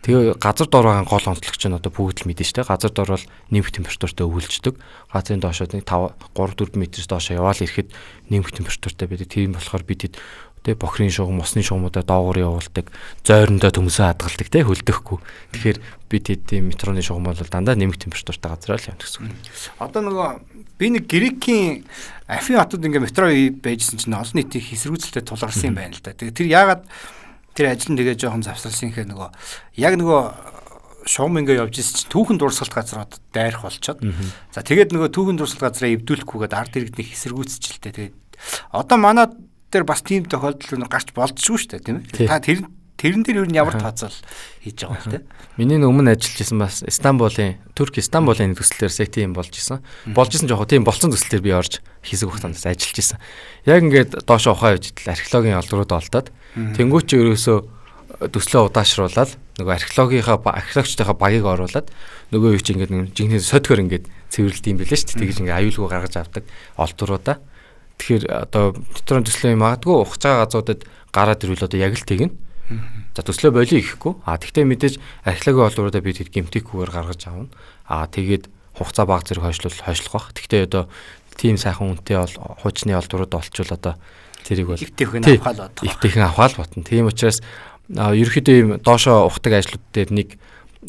Тэгээ газар дор байгаа гол онцлогч нь одоо бүгд л мэдэн штэ. Газар дор бол нэмэх температуртай өвлждөг. Газрын доошоо нэг 3-4 метрээс доошоо яваал ирэхэд нэмэх температуртай байдаг. Тийм болохоор бид тэ бохрын шугам, усны шугамудаа доогуур явуулдаг. Зойрондоо төмсөө хадгалдаг тэ хөлдөхгүй. Тэгэхээр бид тийм метроны шугам бол дандаа нэмэх температуртай газар л явдаг гэсэн үг. Одоо нөгөө би нэг Грекийн Афин хотод ингээ метро байжсэн чинь олон нийтийн хэсрүүцэлтэй тулгарсан юм байна л да. Тэгээ тэр яагаад тэр ажил нь тэгээ жоохон завсарлсан ихэ нөгөө яг нөгөө шугам ингээ явж ирсэн чинь түүхэн дурсгалт газрууд дайрах болчоод. За тэгээд нөгөө түүхэн дурсгалт газраа эвдүүлэхгүйгээд ард иргэдний хэсэргүүцэлтэй. Тэгээд одоо манай дээр бас тийм тохиолдол гарч болдшгүй шүү дээ, тийм ээ. Та тэрэн дээр юу н ямар тооцоол хийж байгаа вэ? Миний өмнө ажиллаж исэн бас Турк Истанбулын төслөөр сети юм болж исэн. Болж исэн жоохон тийм болцсон төслөөр би орж хэсэг хугацаанд ажиллаж исэн. Яг ингээд доош ухаа явж идэл археологийн олдрууд олдоод тэнгуүч ерөөсөө төслөө удаашруулаад нөгөө археологчдынхаа багийг оруулаад нөгөө юу чи ингээд нэг жинхэнэ содгоор ингээд цэвэрлэлт юм билээ шүү дээ. Тэгж ингээд аюулгүй гаргаж авдаг олдруудаа. Тэгэхээр одоо метроны төслөө магадгүй ухаж байгаа газруудад гараад ирвэл одоо яг л тэгнэ. За төслөө болио ихэхгүй. Тэгтээ мэдээж археологийн олдруудаа бид гэмтихгүйгээр гаргаж авна. Тэгээд хугацаа баг зэрэг хойшлох бах. Тэгтээ одоо тийм сайхан үнэтэй бол хуучны олдрууд олчвол одоо тэрийг бол ивтэйхэн авахал ботно. Тийм учраас ерөөхдөө ийм доошоо ухдаг ажлууд дээр нэг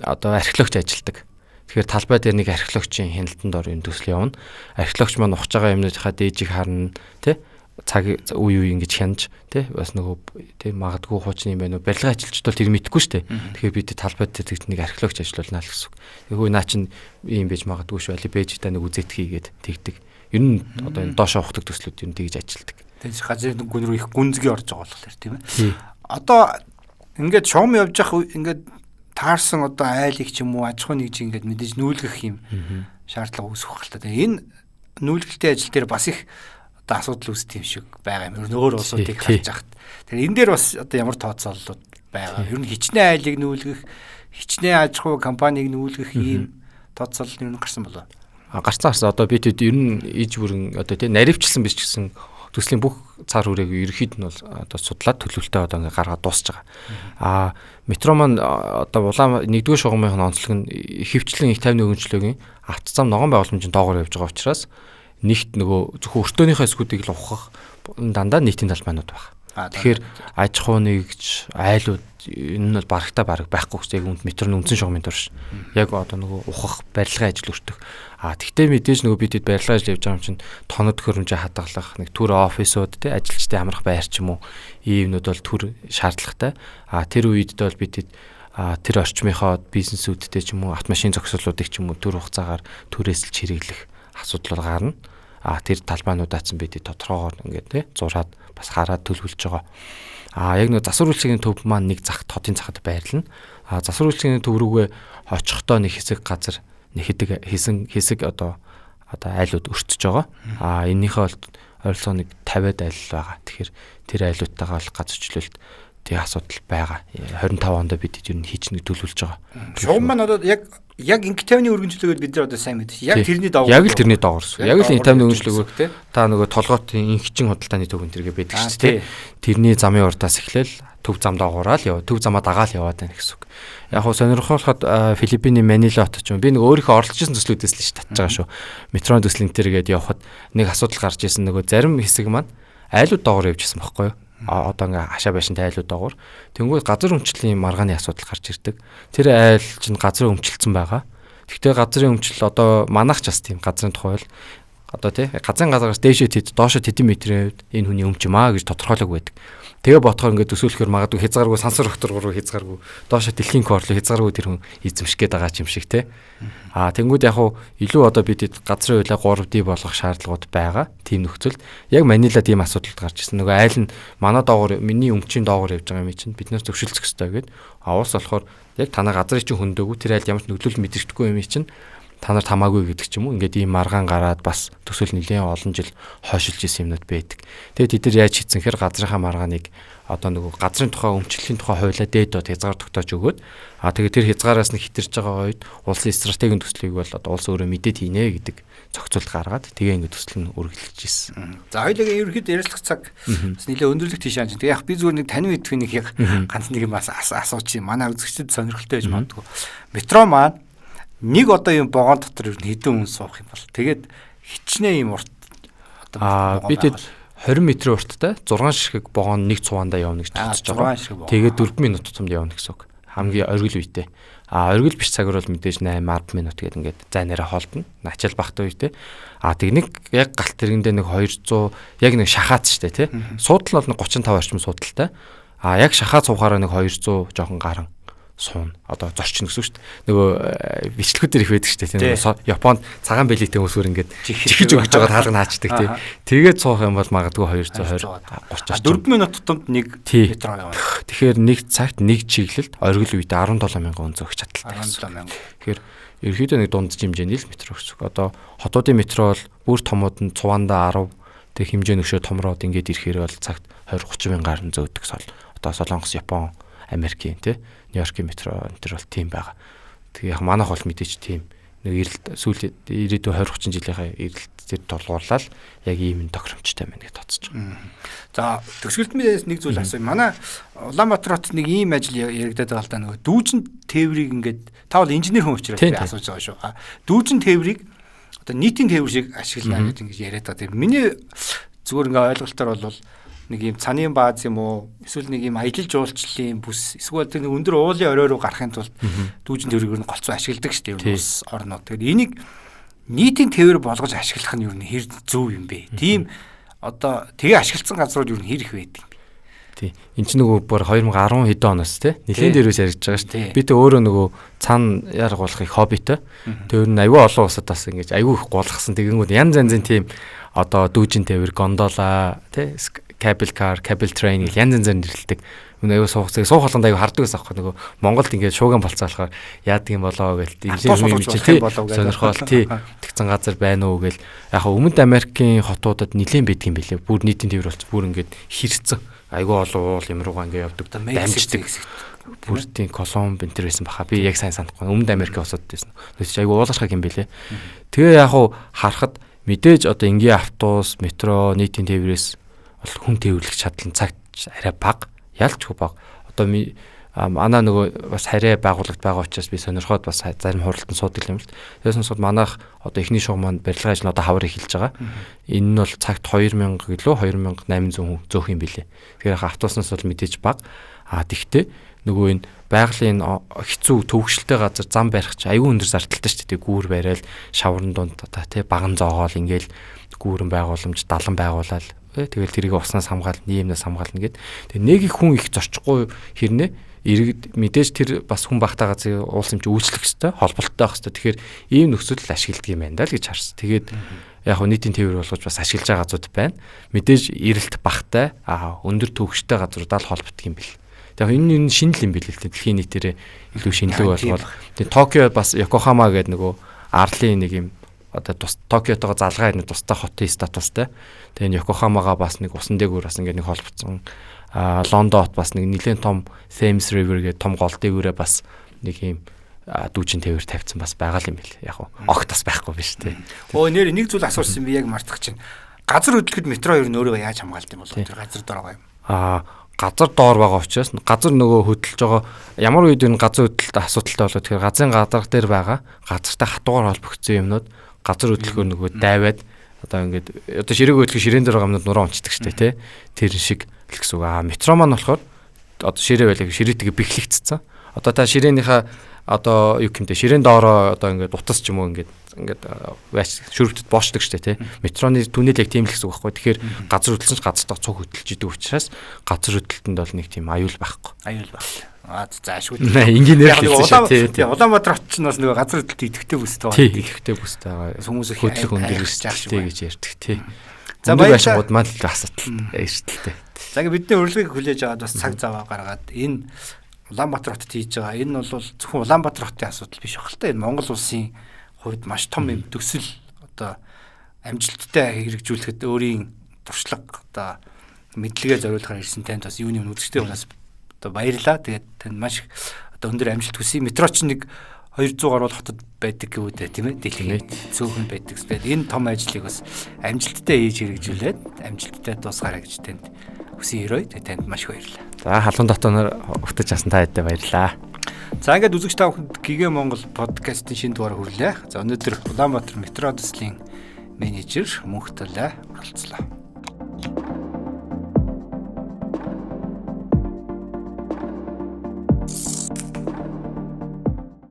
одоо археологч ажилдаг. Тэгэхээр талбай дээр нэг археологчийн хяналтанд ор энэ төсөл явна. Археологч маань ухаж байгаа юмныхаа дээжийг харна, тий? цаг үе ингэж хянаж тий бас нөгөө тий магадгүй хуучны юм байна уу барилгын ажилчид бол тэр мэдэхгүй шүү дээ. Тэгэхээр бид талбайд тэгт нэг археологч ажиллуулна л гэсэн үг. Тэгэхгүй наа чин ийм байж магадгүй шүү али бэж та нэг үзэт хийгээд тэгдэг. Ер нь одоо энэ доош ухдаг төслүүд ер нь тэгж ажилдаг. Тэгж газрын гүн рүү их гүнзгий орж байгаа болохоор тийм ээ. Одоо ингээд шуум явж явах ингээд таарсан одоо айлыг ч юм уу аж ахуй нэгж ингээд мэдээж нүүлгэх юм шаардлага үүсэх байх л та. Энэ нүүлгэлтийн ажил дээр бас их одоо асуудал үүсдэг юм шиг байгаа юм. Өөр улсуудыг харж байхад. Тэгэхээр энэ дээр бас одоо ямар тооцооллууд байгаа. Ер нь хичнээн айлыг нүүлгэх, хичнээн аж ахуй компанийг нүүлгэх ийм тооцоолол нь гарсан болоо. Гарцсан одоо бид ер нь иж бүрэн одоо тий наривчлсан биш гэсэн төслийн бүх цаар хүрээг ерөөхдөө нь бол одоо судлаад төлөвлөлтөө одоо ингээ гаргаад дуусч байгаа. Метро маань одоо улаан 1-р шугамын онцлог нь хөвчлэн их 50 нөгөнчлөгийн авто зам ногоон байгууламжийн доогоор явж байгаа учраас нэгт нөгөө зөвхөн өртөөнийхөө эсгүүдийг л ухах дандаа нийтийн талбайнууд байна. Тэгэхээр аж ахуй нэгж айлууд энэ нь бол барагтаа бараг байхгүй гэж яг метрын үндсэн шугамын турш яг одоо нөгөө ухах барилгын ажил өртөх. Тэгтээ мэдээж нөгөө бидэд барилгын ажил явж байгаа юм чинь тоног төхөөрөмжөө хадгалах нэг түр офисууд те ажилчдын амрах байр ч юм уу иймнүүд бол түр шаардлагатай. Тэр үед бол бидэд тэр орчмынхоо бизнесүүдтэй ч юм уу автомашин зохицуулуудыг ч юм уу түр хугацаагаар түрээс л чирэглэх асуудал бол гарна. Тэр талбайнуудаас бидэд тодорхойгоор ингээд те зураад бас хараад төлөвлөж байгаа. Яг нэг засвар үйлчилгээний төв маань нэг хотын захад байрлана. Засвар үйлчилгээний төв рүүгээ очихдоо нэг хэсэг газар нэг хэсэг одоо айлууд өртөж байгаа. Энийхээ бол ойролцоо нэг 50-аад айл байгаа. Тэгэхээр тэр айлуудтайгаа бол газар чөлөөлт тэг асуудал байгаа. 25 онд бид ер нь хийж нэг төлөвлөж байгаа. Шугам маань одоо яг инк 50-ны өргөнчлөгөөр бид нар одоо сайн мэдээ. Яг тэрний доогоор. Яг л тэрний доогоор. Яг л инк 50-ны өргөнчлөгөөр та нөгөө толгоотын инхчин худалдааны төв энэ төргээ байдаг шүү дээ. Тэрний замын урдаас эхлээл төв зам доогоораа л төв замаа дагаал яваад байна гэсэн үг. Яг хөө сонирхолтой Филиппиний Манила хот ч юм. Би нэг өөрийнхөө оролцож исэн төслүүдээс л ш татж байгаа шүү. Метрон төслийн тэргээд явхад нэг асуудал гарч исэн нөгөө зарим хэсэг маань айлууд доогоор явж исэн байхгүй юу? Одоо ингээ хашаа байшин тайлууд доогоор тэнгуү газар өмчлөлийн маргааны асуудал гарч ирдэг. Тэр айл чинь газрын өмчлөлтсөн байгаа. Гэхдээ газрын өмчлөл одоо манайх ч бас тийм газрын тухай л одоо тий газрын газараас дээшээ тэд доошоо тэдэн метрийн хувьд энэ хүний өмч маа гэж тодорхойлог байдаг. Тэгээ ботхоор ингээ төсөөлөхөр магадгүй хязгааргүй сансар доктор руу хязгааргүй доошоо дэлхийн корлоо хязгааргүй тэр хүн эзэмших гээд байгаа юм шиг тий. Тэнгүүд яг хуу илүү одоо бидэд газрын хуулиа 3D болгох шаардлагууд байгаа. Тийм нөхцөлд яг Манила тийм асуудалд гарч ирсэн. Нөгөө айл нь манай доогоор миний өмчийн доогоор явж байгаа юм чинь бид нар зөвшөлдөх хэрэгтэй гэдэг. Уус болохоор яг танаа газрын чинь хөндөөгүй тэр айл ямар ч нөлөөлөл мэдрэхгүй юм чинь та нарт хамаагүй гэдэг ч юм уу. Ингээд ийм маргаан гараад бас төсөөл нэлээд олон жил хойшилж исэн юмнууд байдаг. Тэгээд тэд нар яаж хийцэн хэр газрынхаа маргааныг одоо нөгөө газрын тухай өмчлөлийн тухай хуулиа дээд дот хязгаар тогтоож өгөөд тэгээд тэр хязгаараас нь хитэрж байгаа үед улсын стратегийн төслийг бол одоо улс өөрөө мэдээд хийнэ гэдэг зохицуулт гаргаад тэгээ ингээд төсөл нь үргэлжилж ирсэн. За хоёулаа ерөөхдөө ярилцлах цаг бас нэлээд өндөрлөг тийш ааж. Тэгээ яг би зүгээр нэг тань мэдвэх нэг яг ганц нэг юм асуучих. Манай үзэгчдэд сонирхолтой байж магадгүй. Метро маань нэг одоо юм богоон дотор ер нь хэдэн хүн суух юм бол тэгээд хичнээн юм урт одоо бидэд 20 м урттай 6 ширхэг богоон нэг цуваандаа явна гэж тооцож байгаа. Тэгээд 4 минут тутамд явна гэсэн үг. Хамгийн оргил үедээ. Оргил биш цагаар бол мэдээж 8-10 минут гэдэг ингээд зайнараа холдно. Начаал багтаа үедээ. Тэг нэг яг галт тэргэндээ нэг 200 яг нэг шахаац штэ тий. Суудлал бол нэг 35 орчим суудалтай. Яг шахаа цувахаараа нэг 200 жоохон гарan суун одоо зорчин гэсэн шүү дээ. Нөгөө бичлэгүүд их байдаг шүү дээ. Тийм Японд цагаан бэлэгтэй хүмүүсээр ингээд чихэж өгч байгаа таалга наачдаг тийм. Тэгээд суух юм бол магадгүй 220 30 4 минут тутамд нэг метро явна. Тэгэхээр нэг цагт нэг чиглэлд оргил үедээ 17,000 хүн зөөгч чадaltaй. 17,000. Тэгэхээр ерөөхдөө нэг дунд хэмжээний л метро гэсэн үг. Одоо хотуудын метро бол бүр томууд нь цуваандаа 10 тэг хэмжээ нөхшөө томроод ингээд ирэхээр бол цагт 20-30 мянгаар нь зөөдөг сол. Одоо Солонгос, Япон, Америкийн тий Нью-Йоркийн метро энэ төр бол тийм байгаа. Тэгээ яг манайх бол мэдээж тийм нэг эрэлт сүүлийн 90-20-30 жилийнхаа эрэлт тэр толгуурлал яг ийм тохиромжтой байна гэж тооцож байгаа. За төгсгөлтмээс нэг зүйл асууя. Манай Улаанбаатар хотод нэг ийм ажил яригадаад байгаа л да нөгөө дүүжин тээврийг ингээд та бол инженер хүн учраас би асууж байгаа шүү. Дүүжин тээврийг одоо нийтийн тээвэр шиг ашиглана гэж ингэж яриад байгаа. Тэгээ миний зүгээр ингээ ойлголтоор бол нэг юм цаны бааз юм уу эсвэл нэг юм аялал жуулчлалын бүс эсвэл тэр нэг өндөр уулын орой руу гарахын тулд дүүжин тээврийг нь голцоо ашигладаг шүү дээ улс орнууд. Тэгэхээр энийг нийтийн тээвэр болгож ашиглах нь юу н хэр зөв юм бэ? Тийм одоо тэгээ ашигласан газрууд юу нэр их байдаг юм бэ? Тий. Энд чинь нөгөө бүр 2010 хэдэн оноос тий. Нэлийн дээрээс ярьж байгаа шүү дээ. Би тэ өөрөө нөгөө цаана яргуулахыг хоббитой. Тэр нь аюу олон улсад бас ингэж аюу их гулгасан тэгэнгүүт янз янзын тийм одоо дүүжин тээвэр, гондола, тий, cable car, cable train гэл янз янзаар нэрлэлдэг. Үнэ аюу суух болгонд аюу хардаг гэсэн аахгүй нөгөө Монголд ингээд шууган болцоолохоор яадаг юм болоо гээл сонирхол тий тэгсэн газар байна уу гээл яг өмнөд Америкийн хотуудад нэлээд байдаг юм билээ. Бүр нийтийн тээвэр болц бүр ингээд хэрцэн айгүй олон уул юм руугаа ингээд явдаг дамждаг. Бүр тийм Колумб энтер байсан баха. Би яг сайн санахгүй. Өмнөд Америк улсууд байсан. Тэгэж айгүй уулашхаг юм билээ. Тэгээ яг харахад мэдээж одоо энгийн автобус, метро, нийтийн тээврээс хүн тээвэрлэх чадлын цагт арай бага. Ялчгүй баг. Одоо манай нөгөө бас харьяа байгууллагт байгаа учраас би сонирхоод бас зарим хуралтанд суудаг юм л. Тэрээс нь манайх одоо эхний шугам маань барилгын ажил одоо хавар эхэлж байгаа. Энэ нь бол цагт 2000 гэлөө 2800 хүн зөөх юм билээ. Тэгэхээр автобуснаас бол мэдээж бага. Тэгтээ нөгөө энэ байгалийн хэцүү төвөгшөлтэй газар зам барих чи аюу өндөр зардалтай шүү дээ. Гүүр барайл, шаврын дунд одоо тий баган зоогоол ингээл гүүрэн байгууламж, далан байгуулаад тэгэл тэрийг уснаас хамгаална, нийгэмнээс хамгаална гэд. Тэгээ нэг их хүн их зорчихгүй хэрнээ иргэд мэдээж тэр бас хүн багтаа газрын уулс юмч үйлчлэх хэвээр холболттой байх хэвээр. Тэгэхээр ийм нөхцөл ашигладаг юм байна даа л гэж харсан. Тэгээд яг хөө нийтийн тээвэр болгож бас ашиглаж байгаа газрууд байна. Мэдээж эрэлт багтай өндөр төвөгчтэй газруудаа л холбогддог юм бэл. Тэгээ энэ шинэл юм бэл л дэлхийн нийтээрээ илүү шинэлэг болгоод тэгээ Токио бас Йокохама гэдэг нөгөө арлын нэг юм одоо Токиотойгоо залгаа нэг тустай хотын статустай. Тэгээ энэ Йокохамагаа бас нэг усан дээгүүр бас ингээд нэг холбогдсон. Лондон хот бас нэг нэлээд том Thames River гэдэг том гол дээгүүрээ бас нэг юм дүүжин тээвэр тавьсан бас байгаа юм бэл. Яг огт бас байхгүй биш тий. Нэр нэг зүйл асуусан би яг мартах чинь. Газар хөдлөхөд метро ер нь өөрөө яаж хамгаалдаг юм бол тэр газар доор байгаа юм. Газар доор байгаа учраас газар нөгөө хөдөлж байгаа ямар үед энэ газар хөдлөлт асуудалтай болоо тэгэхээр газрын гадарга дээр байгаа газартай хатуугаар холбогдсон юмнууд газар хөдлөхөөр нөгөө дайваад одоо ингээд одоо ширээг хөдлөх ширээн дээр байгаа юмнууд нуруу унцдаг штэ тий. Тэр шиг л гэсэн үг. Метро маань болохоор одоо ширээ байлаа ширээтэйгээ бэхлэгдсэн. Одоо та ширээнийхээ одоо юу гэмтэй ширээн доороо одоо ингээд утас ч юм уу ингээд шүрвтэд боочдаг штэ тий. Метроны түнэл яг тийм л гэсэн үг байхгүй. Тэгэхээр газар хөдлсөн ч газар цуг хөдөлж идэг учраас газар хөдлөлтөнд бол нэг тийм аюул байхгүй. Аюул байх. Заашгүй. Инженеэр хэлсэн тий. Улаанбаатар хот ч бас нөгөө газар хөдлөлт идэвхтэй бүстэй байгаа. Тий, идэвхтэй бүстэй байгаа. Хүмүүс их хөдлөх өндөр эрсдэлтэй гэж ярьдаг тий. За баярлалаа маань л асуудал эрсдэлтэй. За ингээ бидний урилгыг хүлээж аваад бас цаг зав гаргаад энэ Улаанбаатар хотод хийж байгаа. Энэ бол зөвхөн Улаанбаатар хотын асуудал биш баг л та. Энэ Монгол улсын хувьд маш том юм төсөл одоо амжилттай хэрэгжүүлэхэд өөрийн туршлага одоо мэдлэгээ зориулахаар ирсэн танд бас юуны үзэгчтэй бас одоо баярлаа. Тэгээд танд маш одоо өндөр амжилт хүсье. Метро ч нэг 200 гаруй хотод байдаг гэвүүдээ тийм ээ. Дэлхийд цөөхөн байдаг. Тэгээд энэ том ажлыг бас амжилттай хийж хэрэгжүүлээд амжилттай дуусгаарай гэж танд хүсье өрөөе. Тэгээд танд маш их баярлалаа. За халуун дотооноор өгтөж асан та хэдэ баярлалаа. За ингээд үзэгч та бүхэнд Гигэ Монгол подкастын шинэ дугаар хүрлээ. За өнөөдөр Улаанбаатар метро төслийн менежер Мөнх Талаа оролцлоо.